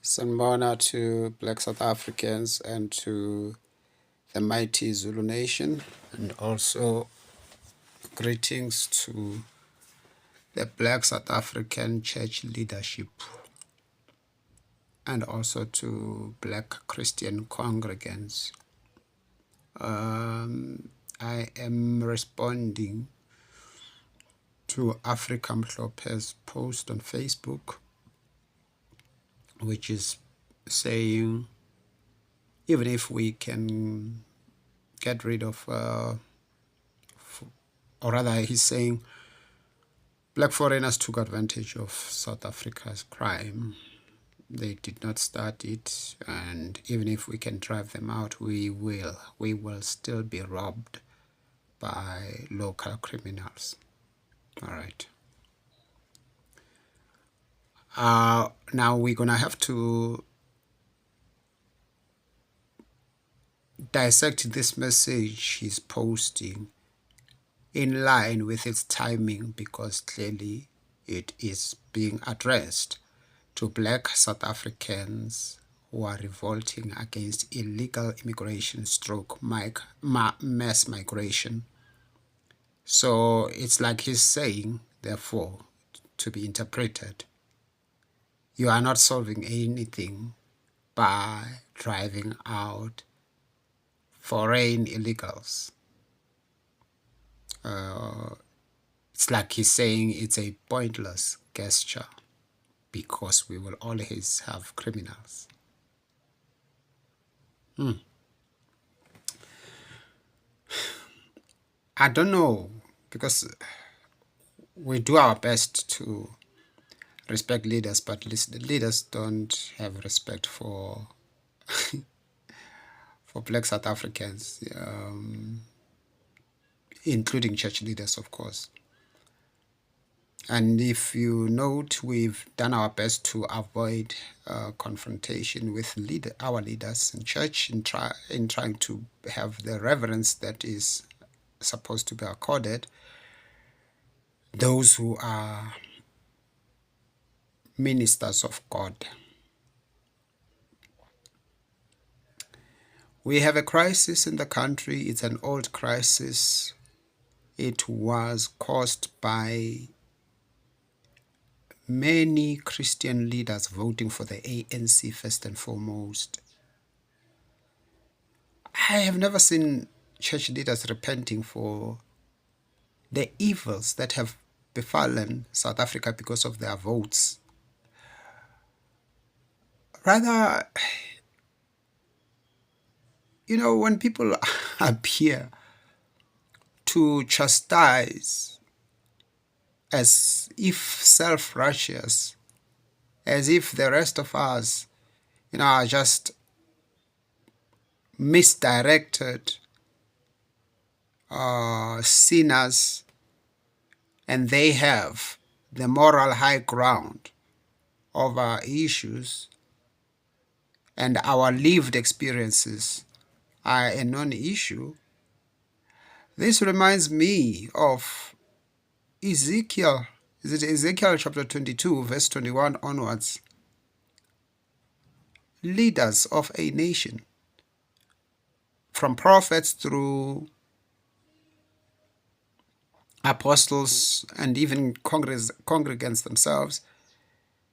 Sanbona to Black South Africans and to the mighty Zulu Nation, and also greetings to the Black South African Church leadership and also to Black Christian congregants. I am responding to Africa Mhlophe's post on Facebook, which is saying even if we can get rid of, or rather he's saying black foreigners took advantage of South Africa's crime. They did not start it, and even if we can drive them out, we will still be robbed by local criminals. All right. Now we're gonna have to dissect this message he's posting in line with its timing, because clearly it is being addressed to Black South Africans who are revolting against illegal immigration stroke mass migration. So it's like he's saying, therefore, to be interpreted, you are not solving anything by driving out foreign illegals. It's like he's saying it's a pointless gesture because we will always have criminals. I don't know, because we do our best to respect leaders, but the leaders don't have respect for Black South Africans, including church leaders, of course. And if you note, we've done our best to avoid confrontation with our leaders in church in trying to have the reverence that is supposed to be accorded those who are ministers of God. We have a crisis in the country. It's an old crisis. It was caused by many Christian leaders voting for the ANC first and foremost. I have never seen church leaders repenting for the evils that have befallen South Africa because of their votes. Rather, when people appear to chastise as if self-righteous, as if the rest of us, are just misdirected sinners, and they have the moral high ground over issues, and our lived experiences are a non-issue. This reminds me of Ezekiel. Is it Ezekiel chapter 22, verse 21 onwards? Leaders of a nation, from prophets through apostles and even congregants themselves,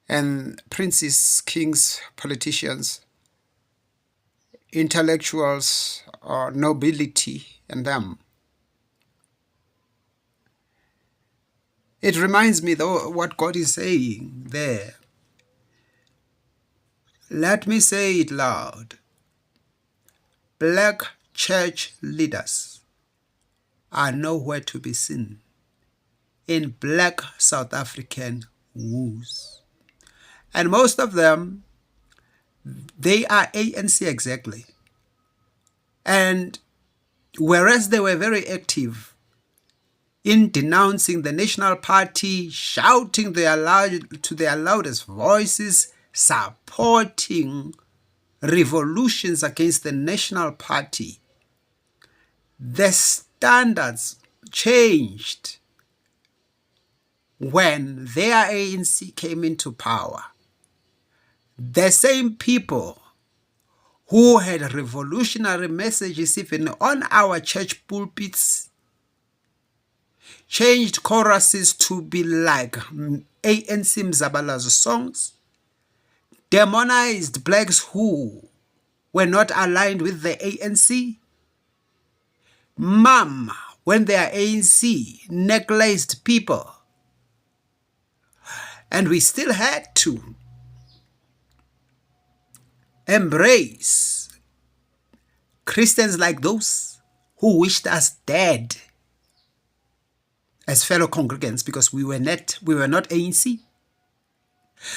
and princes, kings, politicians, intellectuals, or nobility, and them. It reminds me, though, what God is saying there. Let me say it loud. Black church leaders are nowhere to be seen in Black South African woos. And most of them, they are ANC exactly. And whereas they were very active in denouncing the National Party, shouting to their loudest voices, supporting revolutions against the National Party, the standards changed when their ANC came into power. The same people who had revolutionary messages even on our church pulpits changed choruses to be like ANC Mzabala's songs, demonized blacks who were not aligned with the ANC, when their ANC necklaced people, and we still had to embrace Christians like those who wished us dead as fellow congregants because we were not ANC.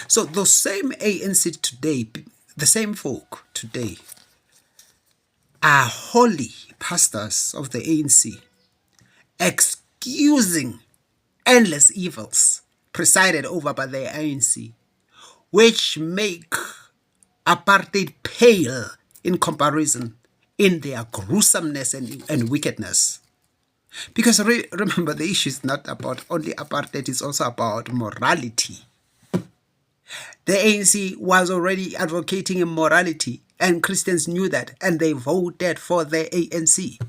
So those same ANC today, the same folk today, are holy pastors of the ANC, excusing endless evils presided over by the ANC, which make apartheid pale in comparison in their gruesomeness and wickedness. Because remember, the issue is not about only apartheid, it's also about morality. The ANC was already advocating immorality, and Christians knew that, and they voted for the ANC.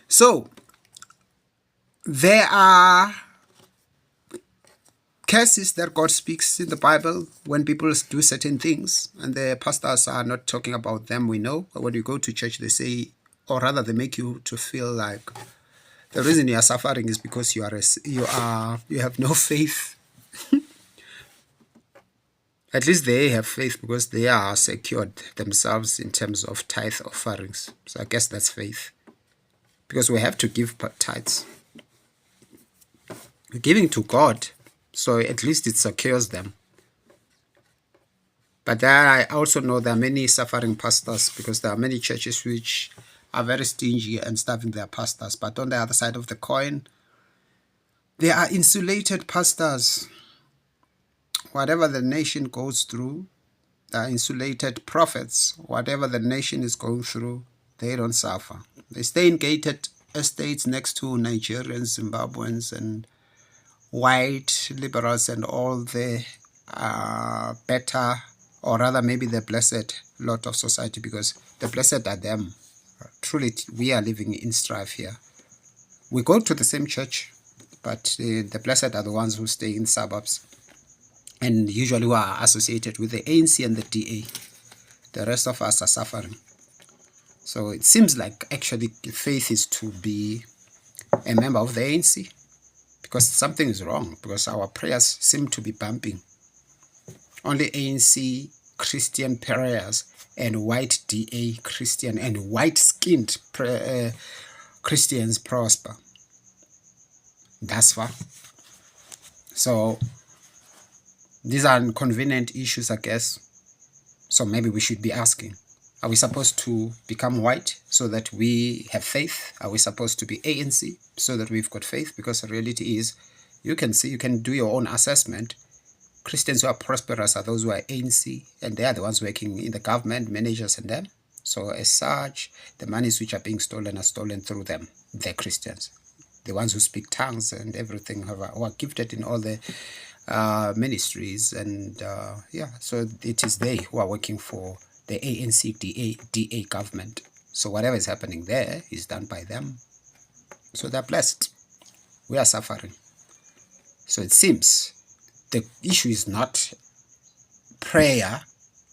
So, there are cases that God speaks in the Bible when people do certain things, and the pastors are not talking about them, we know. But when you go to church, they say, or rather they make you to feel like the reason you are suffering is because you have no faith. At least they have faith because they are secured themselves in terms of tithe offerings. So I guess that's faith. Because we have to give tithes. We're giving to God, so at least it secures them. But there, I also know there are many suffering pastors because there are many churches which are very stingy and starving their pastors. But on the other side of the coin, there are insulated pastors. Whatever the nation goes through, there are insulated prophets. Whatever the nation is going through, they don't suffer. They stay in gated estates next to Nigerians, Zimbabweans, and white liberals and all the better, or rather maybe the blessed lot of society, because the blessed are them. Truly, we are living in strife here. We go to the same church, but the blessed are the ones who stay in suburbs and usually who are associated with the ANC and the DA. The rest of us are suffering. So it seems like actually faith is to be a member of the ANC, because something is wrong, because our prayers seem to be bumping. Only ANC Christian prayers and white DA Christian and white-skinned Christians prosper. That's far. So these are inconvenient issues, I guess. So maybe we should be asking, are we supposed to become white so that we have faith? Are we supposed to be ANC so that we've got faith? Because the reality is, you can see, you can do your own assessment. Christians who are prosperous are those who are ANC, and they are the ones working in the government, managers and them. So as such, the monies which are being stolen are stolen through them, the Christians. The ones who speak tongues and everything who are gifted in all the ministries. And yeah, so it is they who are working for the ANC DA government. So whatever is happening there is done by them. So they're blessed. We are suffering. So it seems the issue is not prayer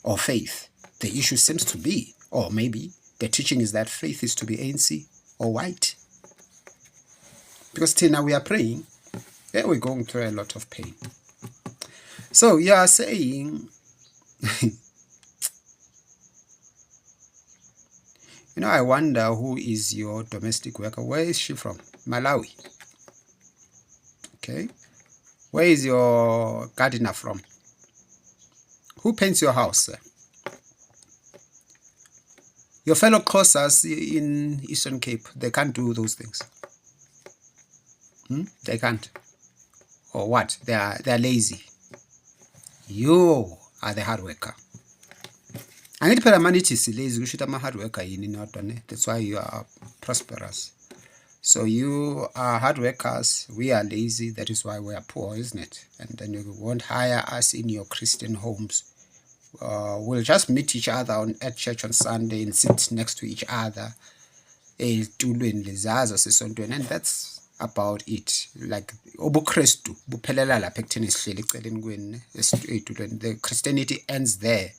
or faith. The issue seems to be, or maybe the teaching is that faith is to be ANC or white. Because till now we are praying, yeah, we're going through a lot of pain. So you are saying, I wonder who is your domestic worker. Where is she from? Malawi. Okay. Where is your gardener from? Who paints your house, sir? Your fellow closers in Eastern Cape, they can't do those things. They can't. Or what? They are lazy. You are the hard worker. I need to money is lazy. You should have a hard worker. That's why you are prosperous. So you are hard workers, we are lazy, that is why we are poor, isn't it? And then you won't hire us in your Christian homes. We'll just meet each other at church on Sunday and sit next to each other. And that's about it. Like ubuKristu buphelela lapha ekutheni sihleli eceleni kwenu esitulweni. The Christianity ends there,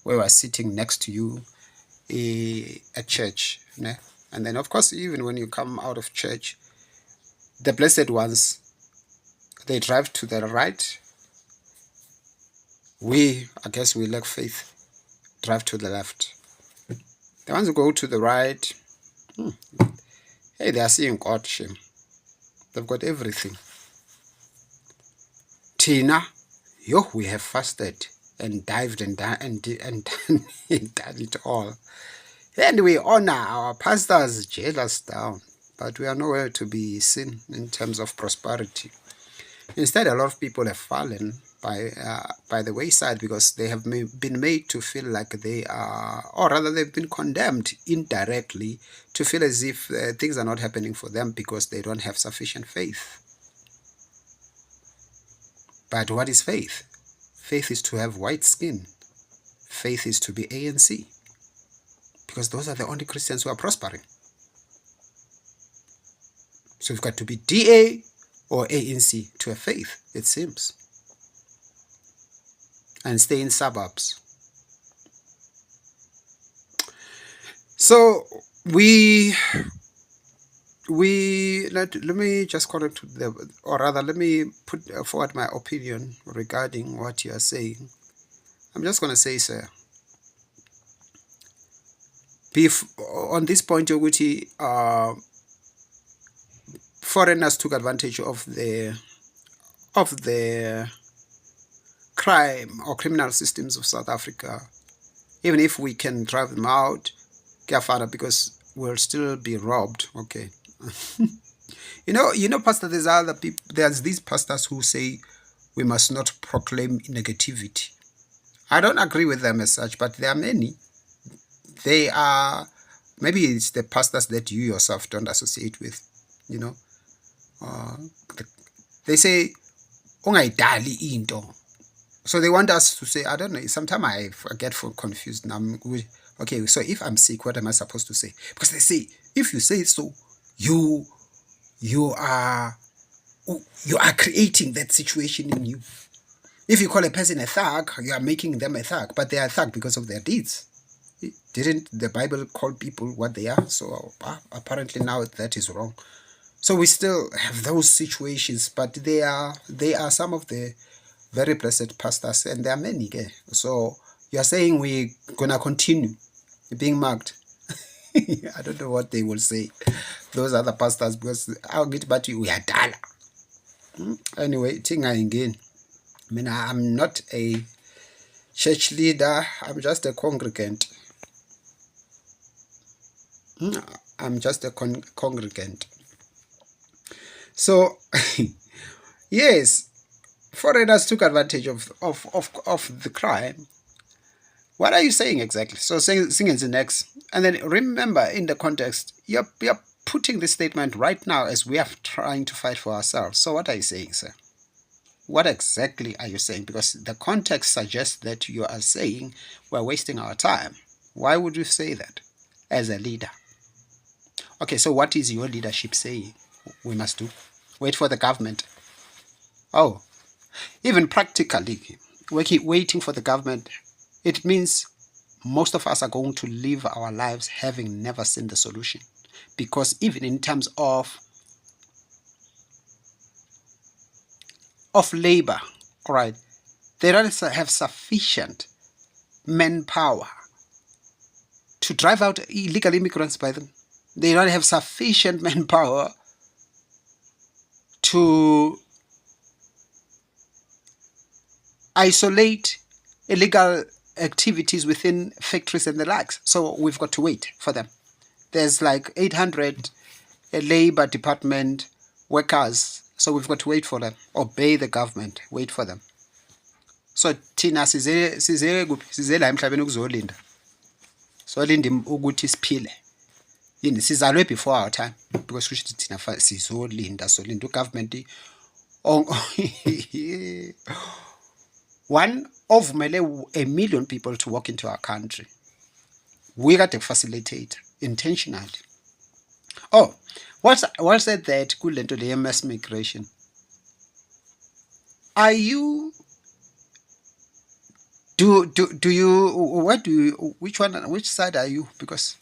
where we're sitting next to you at church. Ne? And then of course, even when you come out of church, the blessed ones, they drive to the right. I guess we lack faith, drive to the left. The ones who go to the right, hey, they are seeing God, shame. They've got everything. Tina, we have fasted and dived and done it all. And we honor our pastors, jail us down. But we are nowhere to be seen in terms of prosperity. Instead, a lot of people have fallen by the wayside because they have been made to feel like they are, or rather they've been condemned indirectly to feel as if things are not happening for them because they don't have sufficient faith. But what is faith? Faith is to have white skin. Faith is to be ANC. Because those are the only Christians who are prospering. So you've got to be DA or ANC to have faith, it seems. And stay in suburbs. So let me just call it to the, or rather let me put forward my opinion regarding what you are saying. I'm just going to say, sir, on this point, Yoguti, foreigners took advantage of the crime or criminal systems of South Africa. Even if we can drive them out, because we'll still be robbed. Okay. you know, Pastor, there's these pastors who say we must not proclaim negativity. I don't agree with them as such, but there are many. They are, maybe it's the pastors that you yourself don't associate with, you know. They say, ungayidali into. So they want us to say, I don't know, sometimes I get confused. Now, okay, so if I'm sick, what am I supposed to say? Because they say, if you say so, you are creating that situation in you. If you call a person a thug, you are making them a thug, but they are a thug because of their deeds. Didn't the Bible call people what they are? So apparently now that is wrong. So we still have those situations, but they are some of the very blessed pastors, and there are many. Okay? So you are saying we're gonna continue being marked. I don't know what they will say, those other pastors, because I'll get back to you. We are done. Anyway, again. I mean, I'm not a church leader. I'm just a congregant. I'm just a congregant. So, yes, foreigners took advantage of the crime. What are you saying exactly? So, sing the next. And then remember, in the context, you're putting this statement right now as we are trying to fight for ourselves. So, what are you saying, sir? What exactly are you saying? Because the context suggests that you are saying we're wasting our time. Why would you say that as a leader? Okay, so what is your leadership saying we must do? Wait for the government. Oh, even practically, we keep waiting for the government. It means most of us are going to live our lives having never seen the solution. Because even in terms of labor, all right, they don't have sufficient manpower to drive out illegal immigrants by them. They don't have sufficient manpower to isolate illegal activities within factories and the likes. So we've got to wait for them. There's like 800 labor department workers. So we've got to wait for them. Obey the government. Wait for them. So thina size la emhlabeni ukuzolinda. So linda ukuthi siphile. yini sizalwe before our time, because kusho ukuthi thina sizolinda ugovernment one ovumele a million people to walk into our country. We got to facilitate intentionally. Oh, what's that kule nto le mass migration? Are you do you which side are you? Because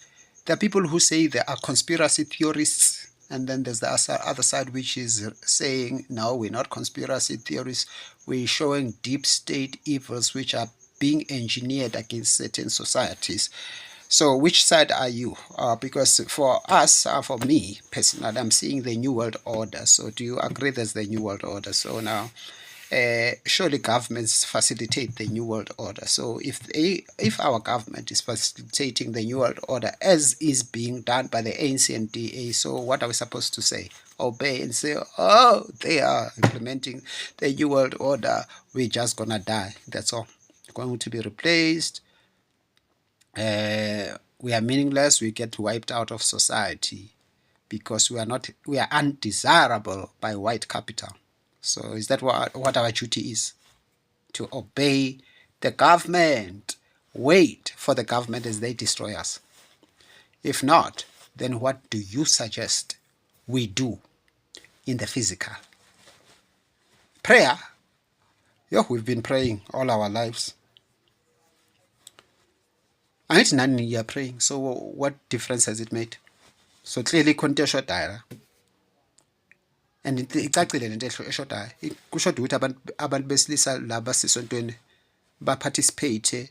there are people who say there are conspiracy theorists, and then there's the other side which is saying no, we're not conspiracy theorists, we're showing deep state evils which are being engineered against certain societies. So which side are you? Because for us, for me personally, I'm seeing the New World Order. So do you agree there's the New World Order? So now, surely governments facilitate the New World Order. So if our government is facilitating the New World Order as is being done by the ANC and DA, so what are we supposed to say? Obey and say, oh, they are implementing the New World Order, we're just gonna die. That's all. Going to be replaced. We are meaningless, we get wiped out of society because we are undesirable by white capital. So is that what our duty is? To obey the government, wait for the government as they destroy us? If not, then what do you suggest we do in the physical? Prayer. We've been praying all our lives. And it's none you're praying. So what difference has it made? So clearly contextual, and icacile lento eshodayo kushoda ukuthi abantu besilisa laba sisontweni baparticipate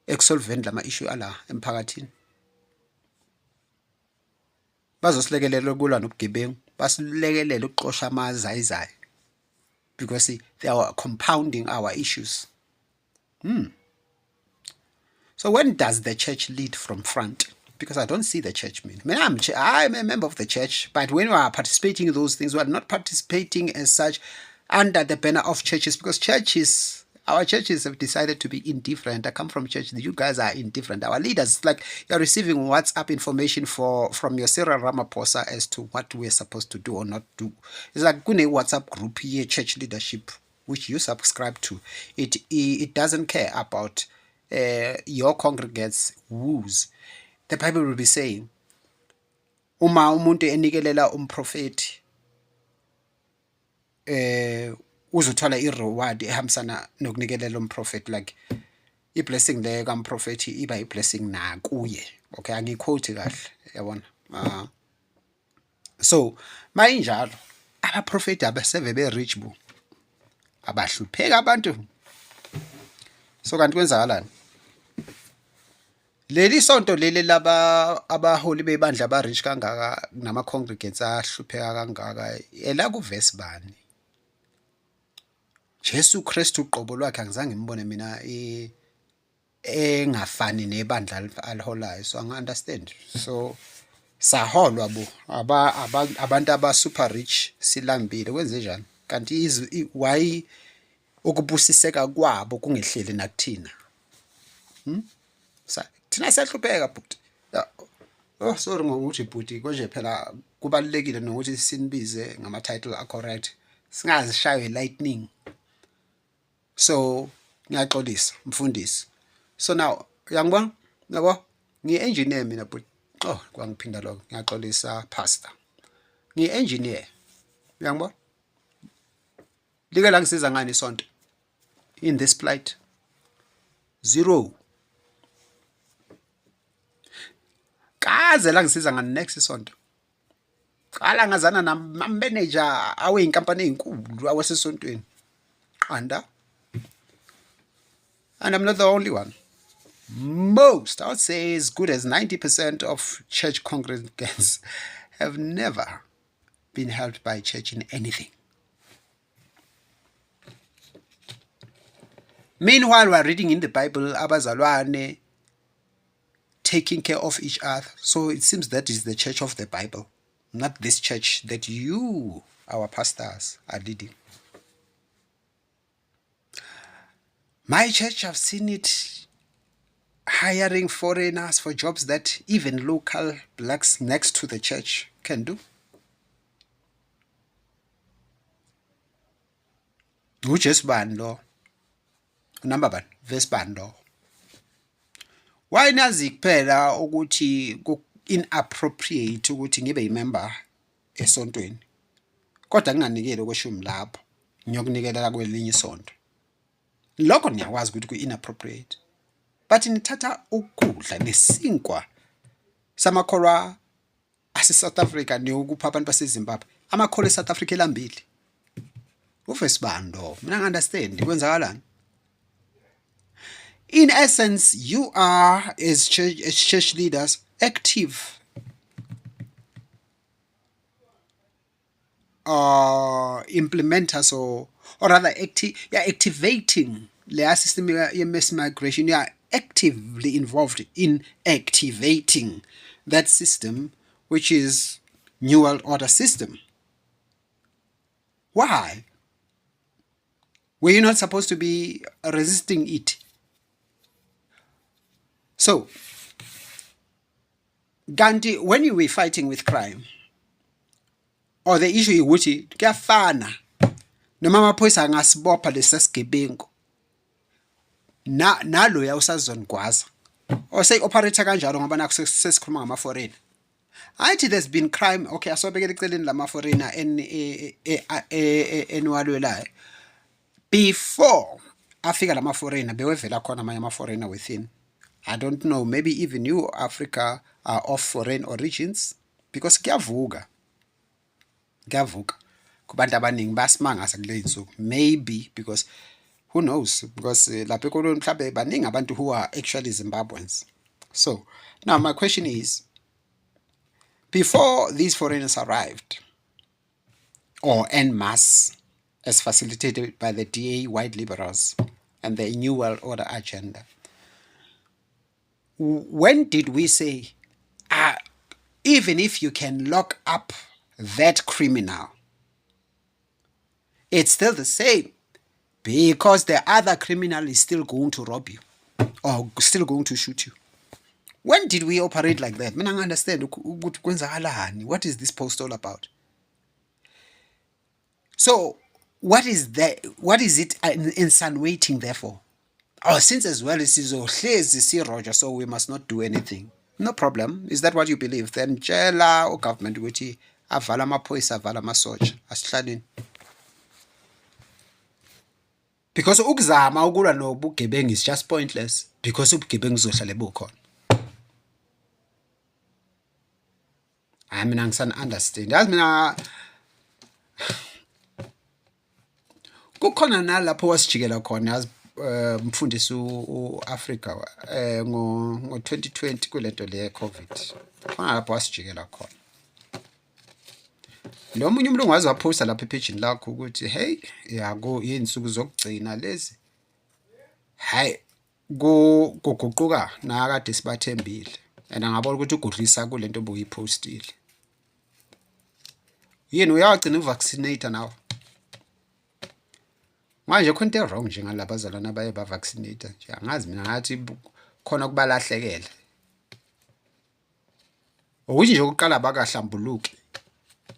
ekusolveni lama issue ala emphakathini, bazosilekelela ukulwa nobugebengu, basilekelele ukuxosha amazayizayi, because they are compounding our issues. So when does the church lead from front? Because I don't see the church. I'm a member of the church, but when we are participating in those things, we are not participating as such under the banner of churches, because our churches have decided to be indifferent. I come from church, you guys are indifferent. Our leaders, like you're receiving WhatsApp information from your Cyril Ramaphosa as to what we're supposed to do or not do. It's like a WhatsApp group here, church leadership, which you subscribe to. It doesn't care about your congregates' woes. The Bible will be saying, uma umuntu enikelela umprofeti uzothola ireward ehambisana nokunikelela umprofeti, like i-blessing leyo kamprofeti iba i-blessing nakuye. Okay, angiquote kahle, yabona. So mayinjalo abaprofeti abaseve be-rich bo, abahlupheka abantu. So kanti kwenzakalani? Leli sonto leli laba abaholi bebandla aba-rich kangaka nama-congregates ahlupheka kangaka, ela kuvesi bani? Jesu Kristu uqobo lwakhe angizange ngimbone mina engafani nebandla aliholayo. So angi-understand. So saholwa bo abantu aba-super rich silambile, kwenze njani? Kanti why ukubusiseka kwabo kungehleli nakuthina? Thina siyahlupheka bhuti. Oh sorry ngokuthi bhuti, konje phela kubalulekile nokuthi sinibize ngama-title a-correct, singazishaywe lightning. So ngiyaxolisa mfundisi. So now uyangibona, yabo, ngi-engineer mina bhuti. Oh kwangiphinda lokho, ngiyaxolisa pastor. Ngi-engineer, uyangibona? Like la ngisiza ngani isonto in this plight? Zero. Kaze la ngisiza ngani next isonto? Qala ngazana nama-manager aweyinkampani ezinkulu awasesontweni. Qanda. And I'm not the only one. Most, I would say as good as 90% of church congregants have never been helped by church in anything. Meanwhile, we're reading in the Bible, abazalwane taking care of each other. So it seems that is the church of the Bible, not this church that you, our pastors, are leading. My church, I've seen it hiring foreigners for jobs that even local blacks next to the church can do? Ujesu bani lo? Number bani? Verse bani lo? Why nazi kuphela ukuthi inappropriate ukuthi ngibe yimember esontweni? Kodwa nginganikeli okweshumi lapho. Ngiyokunikela kwelinye isonto. Lokho niyakwazi ukuthi ku-inappropriate. But nithatha ukudla nesinkwa samakholwa ase-South Africa niyokupha abantu base-Zimbabwe. Amakholwa e-South Africa elambile. Uvesi bani lo? Mina ngi-understand kwenzakalani. In essence, you are, as church leaders, active implementers or rather you're activating the system mass migration. You are actively involved in activating that system, which is New World Order system. Why? Were you not supposed to be resisting it? So, Gandhi, when you were fighting with crime, or the issue ukuthi kuyafana noma amaphoyisa angasibopha lesesigebengu naloya usazongwaza oseyi-operator kanjalo ngoba nakho sesikhuluma ngama-foreigner. Ayithi there's been crime, okay, asobekela eceleni lama-foreigner eniwalwelayo. Before afika lama-foreigner bewevela khona amanye ama-foreigner within. I don't know, maybe even you, Africa, are of foreign origins, because kuyavuka kubantu abaningi basimangasa kule nsuku. Maybe because who knows, because lapha ekoloni mhlawumbe baningi abantu who are actually Zimbabweans. So now my question is, before these foreigners arrived, or en masse, as facilitated by the DA white liberals and the New World Order agenda, when did we say, even if you can lock up that criminal, it's still the same, because the other criminal is still going to rob you or still going to shoot you? When did we operate like that? Mina understand ukuthi kwenzakalani. What is this post all about? So what is it insinuating therefore? Oh, since as well as is Roger, so we must not do anything. No problem. Is that what you believe? Then tshela or government ukuthi avala amaphoyisa avala amasotsha asihlaleni. Because ukuzama ukulwa nobugebengu is just pointless, because ubugebengu uzohlale bukhona. I mean, angisan understand. Yazi mina kukhona nalapho wasijikela khona, yazi mfundisi uAfrica ngo 2020 kulento le COVID. Khona lapho wasijikela khona. Lo munye umuntu ungaze waphosta lapha epagini lakho ukuthi hey yako yinsuku zokugcina lezi. Hayi kuguquka nakade sibathembile. And angabona ukuthi ugudlisa kulento obuyipostile. Yini uyagcina uvaccinator nawe? Manje khona into wrong nje ngalabo bazalwana baye ba vaccinate nje. Angazi mina ngathi khona kubalahlekela. Ukuthi nje ukuqala bakahlambuluki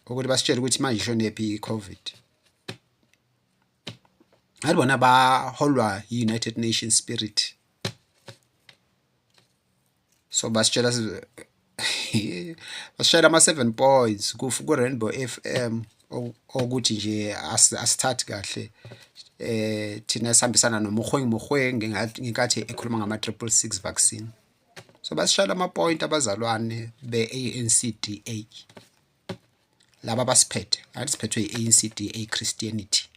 ukuthi basitshele ukuthi manje ishonephi iCovid. Alibona baholwa yi-United Nations Spirit. So basitshela ama 7 points ku Rainbow FM ukuthi nje asithathi kahle thina sihambisana nomuhwengi ngingathi ekhuluma ngama 666 vaccine. So basishaya ama point abazalwane be-ANCDA laba basiphethe asiphethwe i-ANCDA Christianity.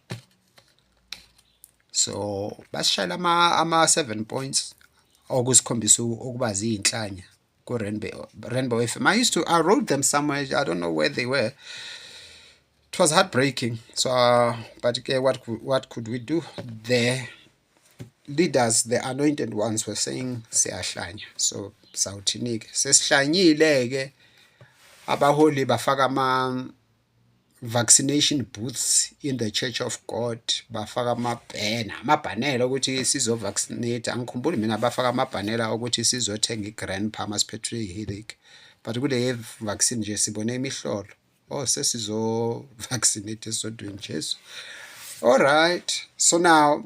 So basishaya ama 7 points okusikhombisa ukubazi izinhlanya ku Rainbow FM. I wrote them somewhere, I don't know where they were. It was heartbreaking. So but what could we do? The leaders, the anointed ones, were saying siyahlanya. So sawuthinike sesihlanyile ke abaholi bafaka vaccination booths in the Church of God bafaka amabhanela ukuthi sizo-vaccinate. Angikhumbuli mina bafaka amabhanela ukuthi sizothenga i-grandpa masiphethwe i-headache, but kule vaccine nje sibone imihlolo. Oh, sesizo-vaccinate esodweni Jesu. All right, so now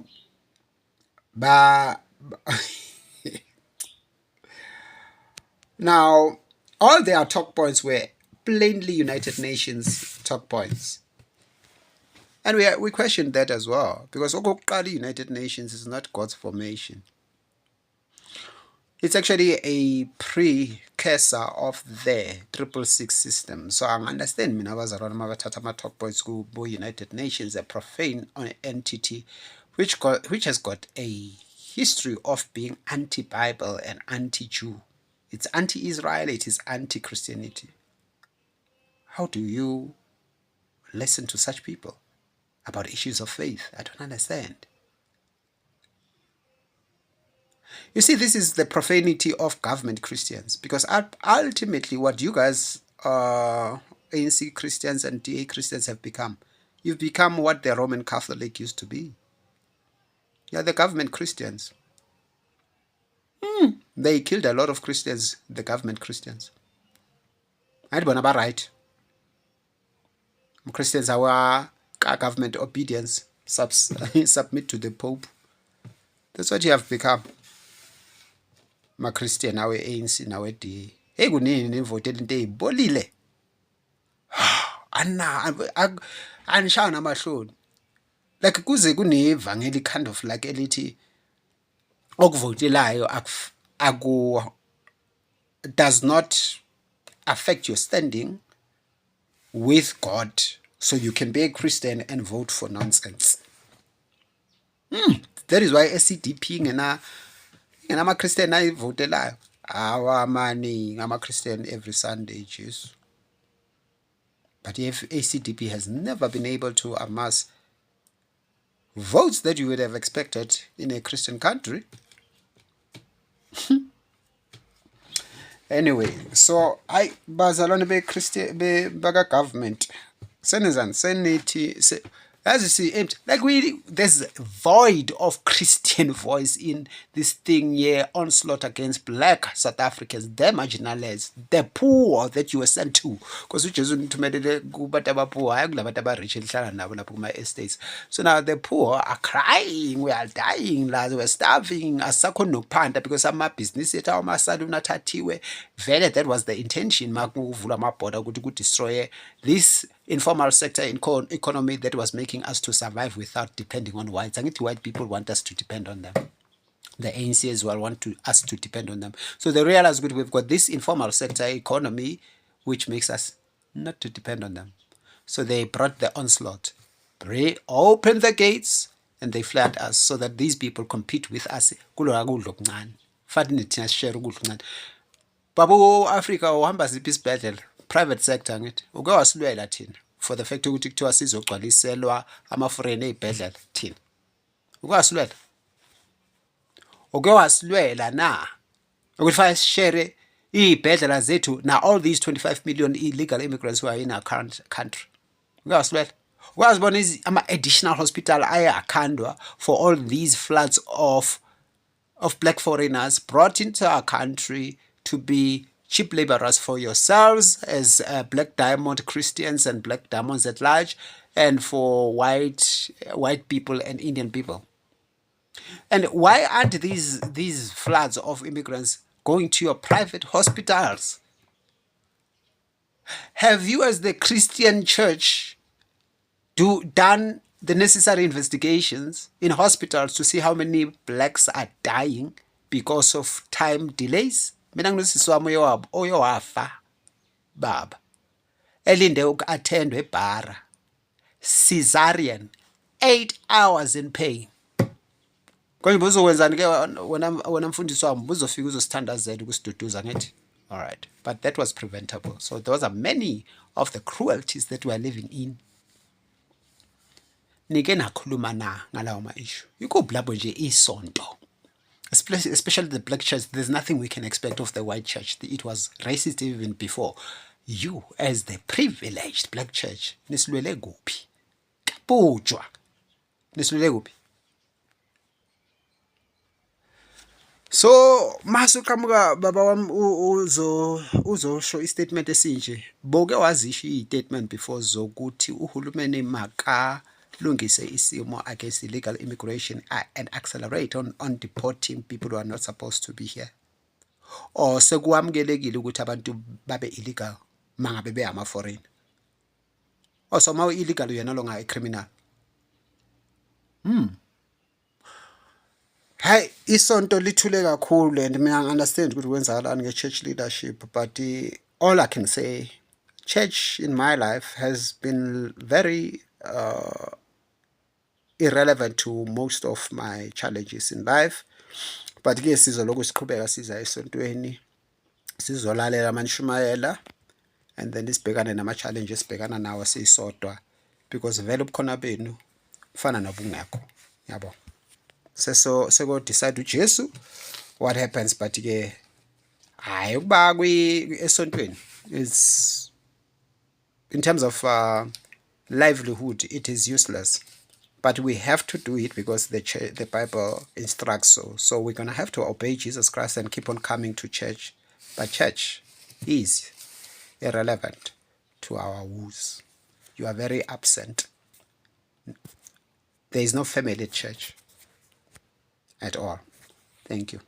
now all their talk points were plainly United Nations talk points. And we questioned that as well, because okokuqala United Nations is not God's formation. It's actually a precursor of the 666 system. So I understand mina abazalwane mabathatha ama-talk points ku-United Nations, a profane entity which has got a history of being anti-Bible and anti-Jew. It's anti-Israel, it is anti-Christianity. How do you listen to such people about issues of faith? I don't understand. You see, this is the profanity of government Christians, because ultimately what you guys, ANC Christians and DA Christians have become, you've become what the Roman Catholic used to be. You're the government Christians. They killed a lot of Christians, the government Christians. I don't know right. Christians are government obedience, submit to the Pope. That's what you have become. Ma-Christian nawe ANC nawe DA. Hey kunini nivotela into eyibolile. Anishaya namahloni. Like kuze kunevangeli kind of like elithi okuvotelayo does not affect your standing with God, so you can be a Christian and vote for nonsense. That is why SCDP ngama-Christian ayivotelayo. Amaningi ama-Christian every Sunday, Jesus. But if ACDP has never been able to amass votes that you would have expected in a Christian country. Anyway, so bazalwane be-Christian baka government senizani senithi as you see empty, like there's a void of Christian voice in this thing here, onslaught against black South Africans, the marginalized, the poor that you were sent to, because uJesu nithumelele kubantu abapoor, hayi kulabantu aba-rich elihlala nabo lapho kuma-estates. So now the poor are crying, we are dying, we're starving, asakho nokuphanda, because amabhizinisi ethu amasaluni athathiwe. Vele that was the intention makuvula amabhoda ukuthi kudestroye this informal sector economy that was making us to survive without depending on whites. I think white people want us to depend on them. The ANC as well want us to depend on them. So they realize that we've got this informal sector economy which makes us not to depend on them. So they brought the onslaught. Open the gates and they flood us so that these people compete with us. Babu Africa uhamba ziphi isibhedlela private sector ngithi uke wasilwela thina for the fact ukuthi kuthiwa sizogcwaliselwa ama-foreign ey'bhedlela thina uke wasilwela na ukuthi fanele sishare iy'bhedlela zethu na all these 25 million illegal immigrants who are in our current country. Uke wasilwela ukazibona ama-additional hospital ayakhandwa for all these floods of black foreigners brought into our country to be cheap laborers for yourselves as black diamond Christians and black diamonds at large, and for white people and Indian people. And why aren't these floods of immigrants going to your private hospitals? Have you as the Christian church done the necessary investigations in hospitals to see how many blacks are dying because of time delays? Mina nginosisi wami oyowafa baba elinde uku-attendwa ebhara cesarean 8 hours in pain. Konje buzokwenzani ke wena mfundisi wami buzofika uzosithandazela ukusiduduza ngithi all right, but that was preventable. So those are many of the cruelties that we are living in. Nike nakhuluma na ngalawo ma-issue yikho lapho nje isonto, especially the black church. There's nothing we can expect of the white church. It was racist even before. you as the privileged black church nisilwele kuphi kabujwa nisilwele kuphi so masuqhamuka baba wami uzosho istatement esinje boke wazisho istatement before zokuthi uhulumeni makalungise isimo against illegal immigration and accelerate on deporting people who are not supposed to be here or sekuwamukelekile ukuthi abantu babe illegal mangabe beyama foreign so mawu illegal uyena lo nga criminal Hayi isonto lithule kakhulu and mina understand ukuthi kwenzakalani nge-church leadership but all I can say church in my life has been very irrelevant to most of my challenges in life but ke sizoloku siqhubeka siza esontweni sizolalela amanishumayela and then sibhekane nama-challenges sibhekana nawo sisodwa because vele ubukhona benu kufana nobungekho yabo seko decide uJesu what happens but ke hayi kuba esontweni is in terms of livelihood it is useless but we have to do it because the Bible instructs so we're going to have to obey Jesus Christ and keep on coming to church but church is irrelevant to our woes. You are very absent. There is no family church at all. Thank you.